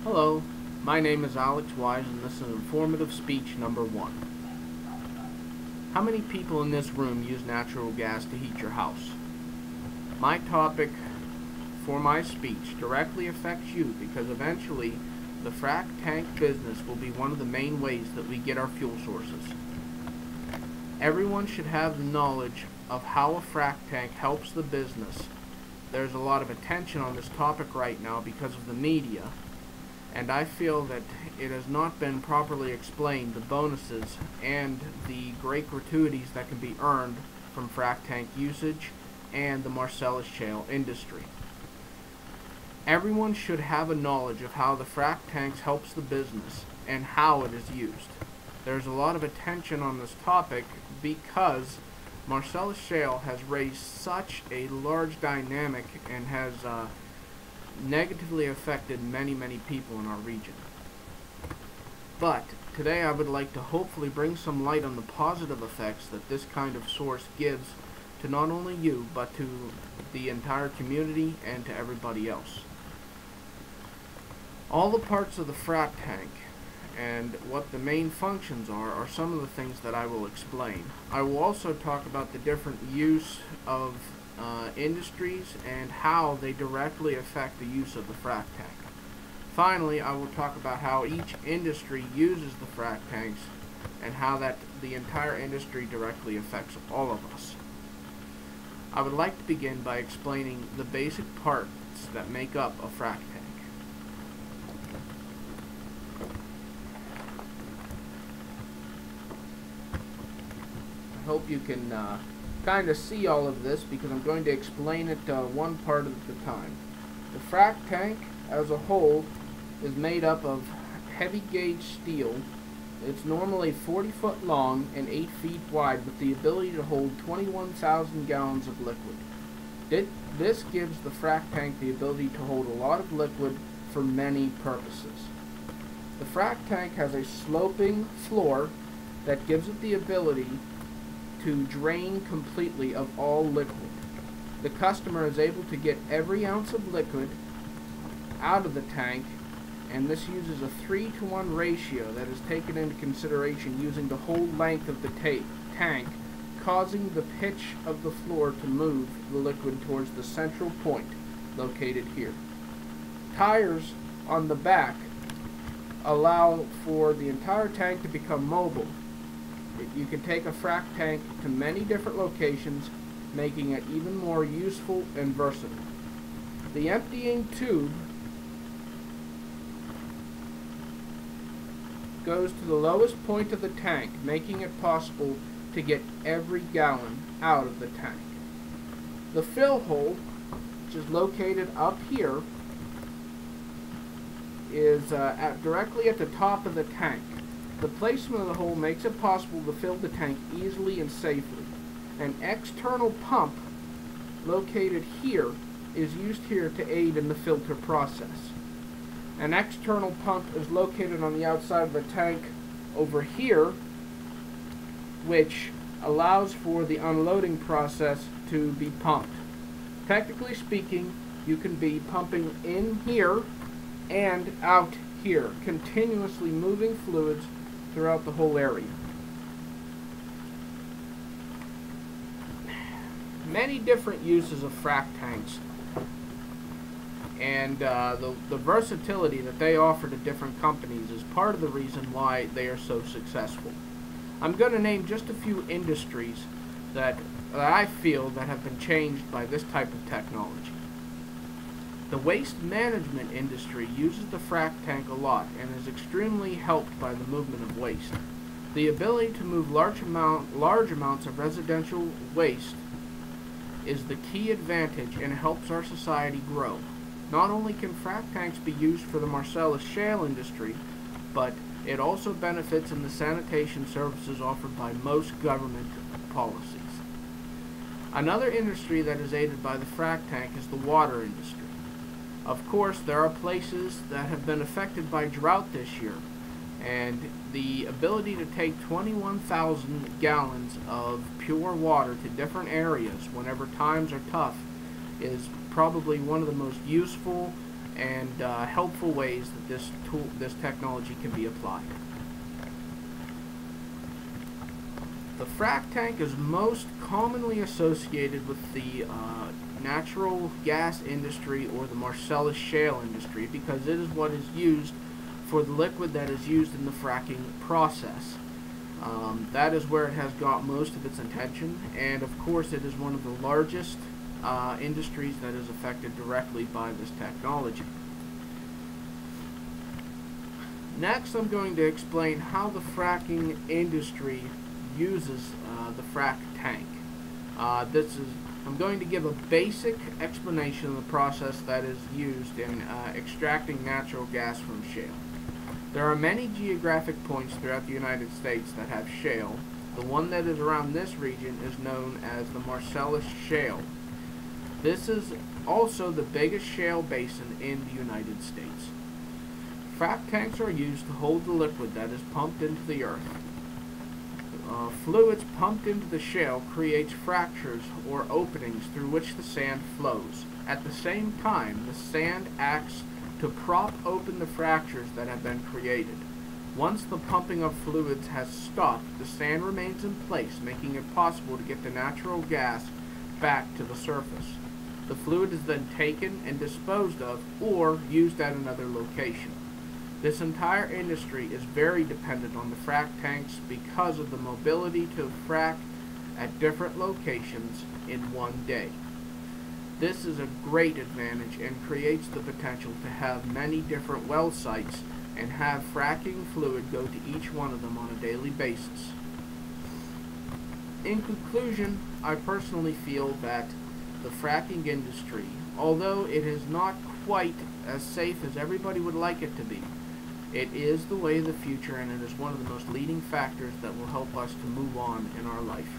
Hello, my name is Alex Wise and this is informative speech number 1. How many people in this room use natural gas to heat your house? My topic for my speech directly affects you because eventually the frac tank business will be one of the main ways that we get our fuel sources. Everyone should have the knowledge of how a frac tank helps the business. There's a lot of attention on this topic right now because of the media, and I feel that it has not been properly explained, the bonuses and the great gratuities that can be earned from frac tank usage and the Marcellus Shale industry. Everyone should have a knowledge of how the frac tanks helps the business and how it is used. There's a lot of attention on this topic because Marcellus Shale has raised such a large dynamic and has negatively affected many people in our region. But today I would like to hopefully bring some light on the positive effects that this kind of source gives to not only you but to the entire community and to everybody else. All the parts of the frac tank and what the main functions are some of the things that I will explain. I will also talk about the different use of industries and how they directly affect the use of the frac tank. Finally, I will talk about how each industry uses the frac tanks and how that the entire industry directly affects all of us. I would like to begin by explaining the basic parts that make up a frac tank. I hope you can kind of see all of this because I'm going to explain it one part at a time. The frac tank as a whole is made up of heavy gauge steel. It's normally 40 foot long and 8 feet wide with the ability to hold 21,000 gallons of liquid. This gives the frac tank the ability to hold a lot of liquid for many purposes. The frac tank has a sloping floor that gives it the ability to drain completely of all liquid. The customer is able to get every ounce of liquid out of the tank, and this uses a 3-to-1 ratio that is taken into consideration using the whole length of the tank, causing the pitch of the floor to move the liquid towards the central point located here. Tires on the back allow for the entire tank to become mobile. You can take a frac tank to many different locations, making it even more useful and versatile. The emptying tube goes to the lowest point of the tank, making it possible to get every gallon out of the tank. The fill hole, which is located up here, is directly at the top of the tank. The placement of the hole makes it possible to fill the tank easily and safely. An external pump located here is used here to aid in the filter process. An external pump is located on the outside of the tank over here, which allows for the unloading process to be pumped. Technically speaking, you can be pumping in here and out here, continuously moving fluids throughout the whole area. Many different uses of frac tanks and the versatility that they offer to different companies is part of the reason why they are so successful. I'm going to name just a few industries that I feel that have been changed by this type of technology. The waste management industry uses the frac tank a lot and is extremely helped by the movement of waste. The ability to move large amounts of residential waste is the key advantage and helps our society grow. Not only can frac tanks be used for the Marcellus Shale industry, but it also benefits in the sanitation services offered by most government policies. Another industry that is aided by the frac tank is the water industry. Of course, there are places that have been affected by drought this year, and the ability to take 21,000 gallons of pure water to different areas whenever times are tough is probably one of the most useful and helpful ways that this technology can be applied. The frac tank is most commonly associated with the natural gas industry or the Marcellus shale industry because it is what is used for the liquid that is used in the fracking process. That is where it has got most of its attention, and of course it is one of the largest industries that is affected directly by this technology. Next, I'm going to explain how the fracking industry uses the frac tank. I'm going to give a basic explanation of the process that is used in extracting natural gas from shale. There are many geographic points throughout the United States that have shale. The one that is around this region is known as the Marcellus Shale. This is also the biggest shale basin in the United States. Frac tanks are used to hold the liquid that is pumped into the earth. Fluids pumped into the shale creates fractures or openings through which the sand flows. At the same time, the sand acts to prop open the fractures that have been created. Once the pumping of fluids has stopped, the sand remains in place, making it possible to get the natural gas back to the surface. The fluid is then taken and disposed of or used at another location. This entire industry is very dependent on the frac tanks because of the mobility to frac at different locations in one day. This is a great advantage and creates the potential to have many different well sites and have fracking fluid go to each one of them on a daily basis. In conclusion, I personally feel that the fracking industry, although it is not quite as safe as everybody would like it to be, it is the way of the future, and it is one of the most leading factors that will help us to move on in our life.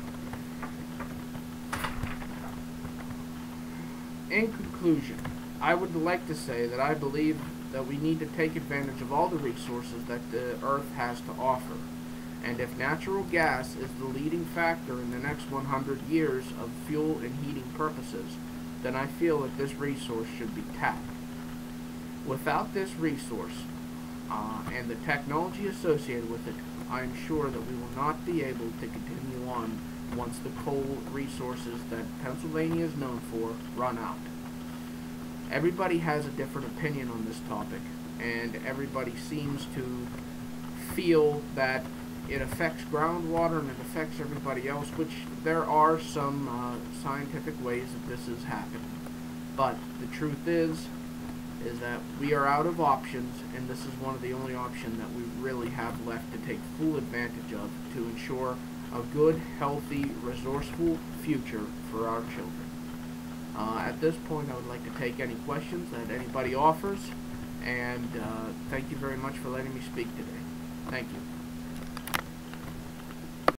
In conclusion, I would like to say that I believe that we need to take advantage of all the resources that the Earth has to offer. And if natural gas is the leading factor in the next 100 years of fuel and heating purposes, then I feel that this resource should be tapped. Without this resource, and the technology associated with it, I am sure that we will not be able to continue on once the coal resources that Pennsylvania is known for run out. Everybody has a different opinion on this topic, and everybody seems to feel that it affects groundwater and it affects everybody else, which there are some scientific ways that this is happening. But the truth is that we are out of options, and this is one of the only options that we really have left to take full advantage of to ensure a good, healthy, resourceful future for our children. At this point, I would like to take any questions that anybody offers, and thank you very much for letting me speak today. Thank you.